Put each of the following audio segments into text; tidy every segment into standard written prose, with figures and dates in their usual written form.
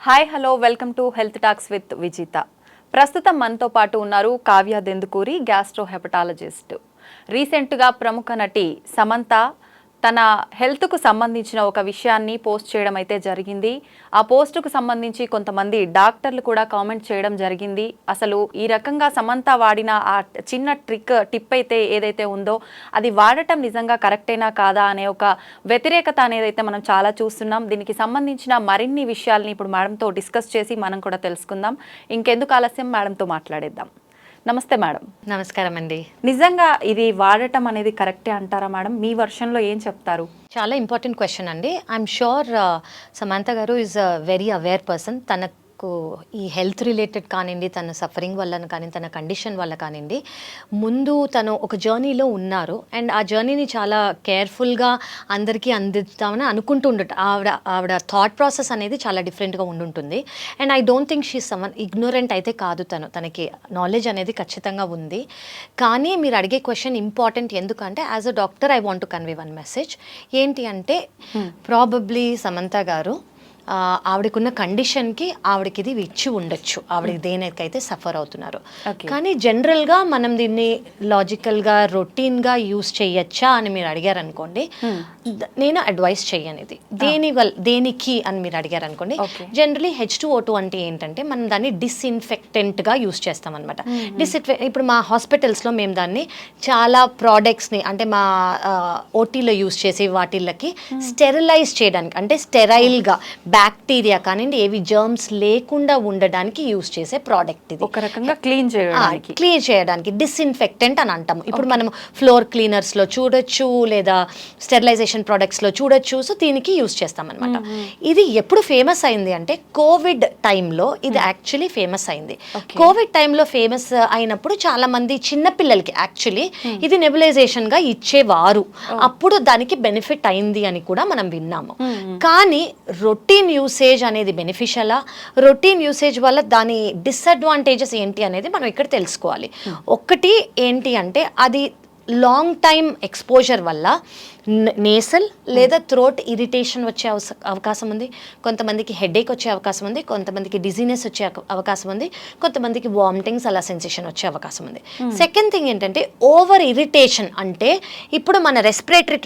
Hi hello welcome to health talks with Vijitha. ప్రస్తుతం మనతో పాటు ఉన్నారు కావ్య దెందుకూరి, గ్యాస్ట్రో హెపటాలజిస్ట్. రీసెంట్గా ప్రముఖ నటి సమంత తన హెల్త్కు సంబంధించిన ఒక విషయాన్ని పోస్ట్ చేయడం అయితే జరిగింది. ఆ పోస్టుకు సంబంధించి కొంతమంది డాక్టర్లు కూడా కామెంట్ చేయడం జరిగింది. అసలు ఈ రకంగా సమంత వాడిన ఆ చిన్న టిప్ అయితే ఏదైతే ఉందో అది వాడటం నిజంగా కరెక్టేనా కాదా అనే ఒక వ్యతిరేకత అనేది అయితే మనం చాలా చూస్తున్నాం. దీనికి సంబంధించిన మరిన్ని విషయాల్ని ఇప్పుడు మేడంతో డిస్కస్ చేసి మనం కూడా తెలుసుకుందాం. ఇంకెందుకు ఆలస్యం, మేడంతో మాట్లాడేద్దాం. నమస్తే మేడం. నమస్కారం అండి. నిజంగా ఇది వాడటం అనేది కరెక్టే అంటారా మేడం? మీ వర్షన్లో ఏం చెప్తారు? చాలా ఇంపార్టెంట్ క్వశ్చన్ అండి. ఐఎమ్ షూర్ సమంత గారు is a very aware person. తనకు ఈ హెల్త్ రిలేటెడ్ కానివ్వండి, తన సఫరింగ్ వల్ల కానీ, తన కండిషన్ వల్ల కానివ్వండి, ముందు తను ఒక జర్నీలో ఉన్నారు. అండ్ ఆ జర్నీని చాలా కేర్ఫుల్గా అందరికీ అందిద్దామని అనుకుంటూ ఉండట. ఆవిడ థాట్ ప్రాసెస్ అనేది చాలా డిఫరెంట్గా ఉండుంటుంది. And I don't think she someone ignorant అయితే కాదు. తనకి నాలెడ్జ్ అనేది ఖచ్చితంగా ఉంది. కానీ మీరు అడిగే క్వశ్చన్ ఇంపార్టెంట్. ఎందుకంటే as a doctor I want to convey one message. ఏంటి అంటే ప్రాబబ్లీ సమంత గారు ఆవిడకున్న కండిషన్కి ఆవిడకి ఇది ఇచ్చి ఉండొచ్చు, ఆవిడకి దేనికైతే సఫర్ అవుతున్నారు. కానీ జనరల్గా మనం దీన్ని లాజికల్గా రొటీన్గా యూస్ చేయొచ్చా అని మీరు అడిగారు అనుకోండి, నేను అడ్వైస్ చేయను. ఇది దేనికి అని మీరు అడిగారు అనుకోండి, జనరలీ H2O2 అంటే ఏంటంటే మనం దాన్ని డిస్ఇన్ఫెక్టెంట్గా యూస్ చేస్తాం అనమాట. ఇప్పుడు మా హాస్పిటల్స్లో మేము దాన్ని చాలా ప్రోడక్ట్స్ని అంటే మా ఓటీలో యూస్ చేసే వాటిల్లకి స్టెరిలైజ్ చేయడానికి, అంటే స్టెరైల్గా బ్యాక్టీరియా కానివ్వండి ఏవి జర్మ్స్ లేకుండా ఉండడానికి యూస్ చేసే ప్రోడక్ట్. ఇది ఒక రకంగా క్లీన్ చేయడానికి డిస్ఇన్ఫెక్టెంట్ అని అంటాము. ఇప్పుడు మనం ఫ్లోర్ క్లీనర్స్లో చూడొచ్చు, లేదా స్టెరిలైజేషన్ ప్రోడక్ట్స్లో చూడొచ్చు. సో దీనికి యూస్ చేస్తాం అనమాట. ఇది ఎప్పుడు ఫేమస్ అయింది అంటే కోవిడ్ టైంలో ఇది యాక్చువల్లీ ఫేమస్ అయింది. కోవిడ్ టైంలో ఫేమస్ అయినప్పుడు చాలా మంది చిన్నపిల్లలకి యాక్చువల్లీ ఇది నెబులైజేషన్గా ఇచ్చేవారు. అప్పుడు దానికి బెనిఫిట్ అయింది అని కూడా మనం విన్నాము. కానీ రొటీన్ యూసేజ్ అనేది బెనిఫిషియలా, రొటీన్ యూసేజ్ వల్ల దాని డిసడ్వాంటేజెస్ ఏంటి అనేది మనం ఇక్కడ తెలుసుకోవాలి. ఒకటి ఏంటి అంటే అది లాంగ్ టైమ్ ఎక్స్పోజర్ వల్ల నేసల్ లేదా థ్రోట్ ఇరిటేషన్ వచ్చే అవకాశం ఉంది, కొంతమందికి హెడేక్ వచ్చే అవకాశం ఉంది, కొంతమందికి డిజీనెస్ వచ్చే అవకాశం ఉంది, కొంతమందికి వామిటింగ్స్ అలా సెన్సేషన్ వచ్చే అవకాశం ఉంది. సెకండ్ థింగ్ ఏంటంటే ఓవర్ ఇరిటేషన్. అంటే ఇప్పుడు మన రెస్పిరేటరీ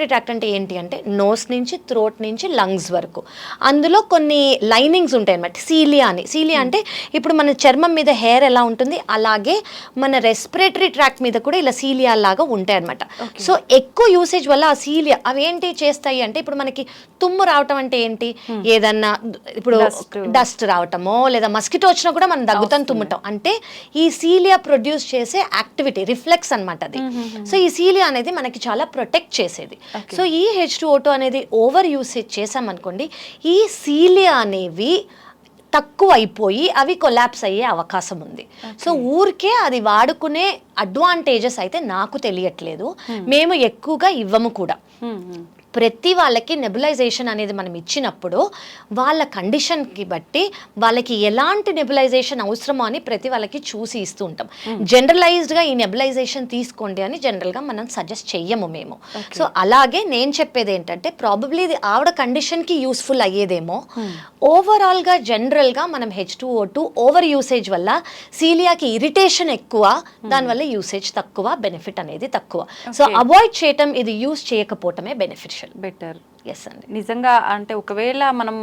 ట్రాక్ట్ అంటే ఏంటి అంటే నోస్ నుంచి థ్రోట్ నుంచి లంగ్స్ వరకు అందులో కొన్ని లైనింగ్స్ ఉంటాయి అన్నమాట. సీలియా అంటే ఇప్పుడు మన చర్మం మీద హెయిర్ ఎలా ఉంటుంది అలాగే మన రెస్పిరేటరీ ట్రాక్ట్ మీద కూడా ఇలా సీలియా లాగా ఉంటాయి అన్నమాట. సో ఎక్కువ యూసేజ్ వల్ల ఆ సీలియా అవి ఏంటి చేస్తాయి అంటే ఇప్పుడు మనకి తుమ్ము రావటం అంటే ఏంటి, ఏదన్నా ఇప్పుడు డస్ట్ రావటమో లేదా మస్కిటో వచ్చినా కూడా మనం దగ్గుతాం, తుమ్మటం అంటే ఈ సీలియా ప్రొడ్యూస్ చేసే యాక్టివిటీ రిఫ్లెక్స్ అనమాట అది. సో ఈ సీలియా అనేది మనకి చాలా ప్రొటెక్ట్ చేసేది. సో ఈ H2O2 అనేది ఓవర్ యూసేజ్ చేసామనుకోండి, ఈ సీలియా అనేవి తక్కువ అయిపోయి అవి కొలాప్స్ అయ్యే అవకాశం ఉంది. సో ఊరికే అది వాడుకునే అడ్వాంటేజెస్ అయితే నాకు తెలియట్లేదు. మేము ఎక్కువగా ఇవ్వము కూడా. ప్రతి వాళ్ళకి నెబులైజేషన్ అనేది మనం ఇచ్చినప్పుడు వాళ్ళ కండిషన్కి బట్టి వాళ్ళకి ఎలాంటి నెబులైజేషన్ అవసరమో అని ప్రతి వాళ్ళకి చూసి ఇస్తూ ఉంటాం. జనరలైజ్డ్గా ఈ నెబులైజేషన్ తీసుకోండి అని జనరల్గా మనం సజెస్ట్ చెయ్యము మేము. సో అలాగే నేను చెప్పేది ఏంటంటే ప్రాబబ్లీ ఇది ఆవిడ కండిషన్కి యూస్ఫుల్ అయ్యేదేమో. ఓవరాల్గా జనరల్గా మనం H2O2 ఓవర్ యూసేజ్ వల్ల సీలియాకి ఇరిటేషన్ ఎక్కువ, దానివల్ల యూసేజ్ తక్కువ, బెనిఫిట్ అనేది తక్కువ. సో అవాయిడ్ చేయటం, ఇది యూస్ చేయకపోవటమే బెనిఫిట్ బెటర్. ఎస్ అండి. నిజంగా అంటే ఒకవేళ మనం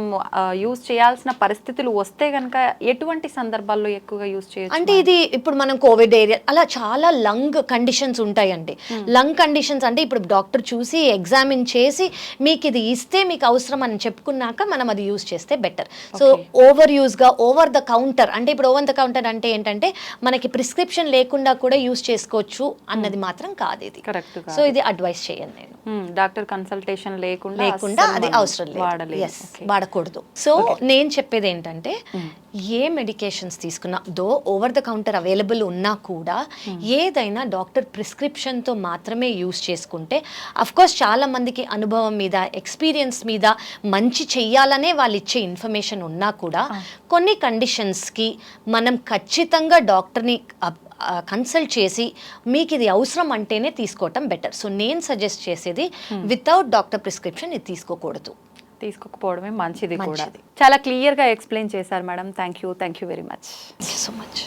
యూజ్ చేయాల్సిన పరిస్థితులు వస్తే కనుక ఎటువంటి సందర్భాల్లో ఎక్కువగా యూజ్ చేయొచ్చు అంటే ఇది ఇప్పుడు మనం కోవిడ్ ఏరియా అలా చాలా లంగ్ కండిషన్స్ ఉంటాయండి. లంగ్ కండిషన్స్ అంటే ఇప్పుడు డాక్టర్ చూసి ఎగ్జామిన్ చేసి మీకు ఇది ఇస్తే మీకు అవసరం అని చెప్పుకున్నాక మనం అది యూజ్ చేస్తే బెటర్. సో ఓవర్ యూజ్గా ఓవర్ ద కౌంటర్ అంటే ఇప్పుడు ఓవర్ ద కౌంటర్ అంటే ఏంటంటే మనకి ప్రిస్క్రిప్షన్ లేకుండా కూడా యూజ్ చేసుకోవచ్చు అన్నది మాత్రం కాదు ఇది. కరెక్ట్. సో ఇది అడ్వైస్ చేయను నేను. డాక్టర్ కన్సల్టేషన్ లేకుండా అది అవసరం లేదు, వాడకూడదు. సో నేను చెప్పేది ఏంటంటే ఏ మెడికేషన్స్ తీసుకున్నా దో ఓవర్ ద కౌంటర్ అవైలబుల్ ఉన్నా కూడా ఏదైనా డాక్టర్ ప్రిస్క్రిప్షన్తో మాత్రమే యూస్ చేసుకుంటే, అఫ్కోర్స్ చాలా మందికి అనుభవం మీద ఎక్స్పీరియన్స్ మీద మంచి చెయ్యాలనే వాళ్ళు ఇచ్చే ఇన్ఫర్మేషన్ ఉన్నా కూడా కొన్ని కండిషన్స్కి మనం ఖచ్చితంగా డాక్టర్ని కన్సల్ట్ చేసి మీకు ఇది అవసరం అంటేనే తీసుకోవటం బెటర్. సో నేను సజెస్ట్ చేసేది వితౌట్ డాక్టర్ ప్రిస్క్రిప్షన్ ఇది తీసుకోకూడదు. తీసుకోకపోవడమే మంచిది కూడా. మంచిది. చాలా క్లియర్గా ఎక్స్ప్లెయిన్ చేశారు madam. Thank you very much. So much.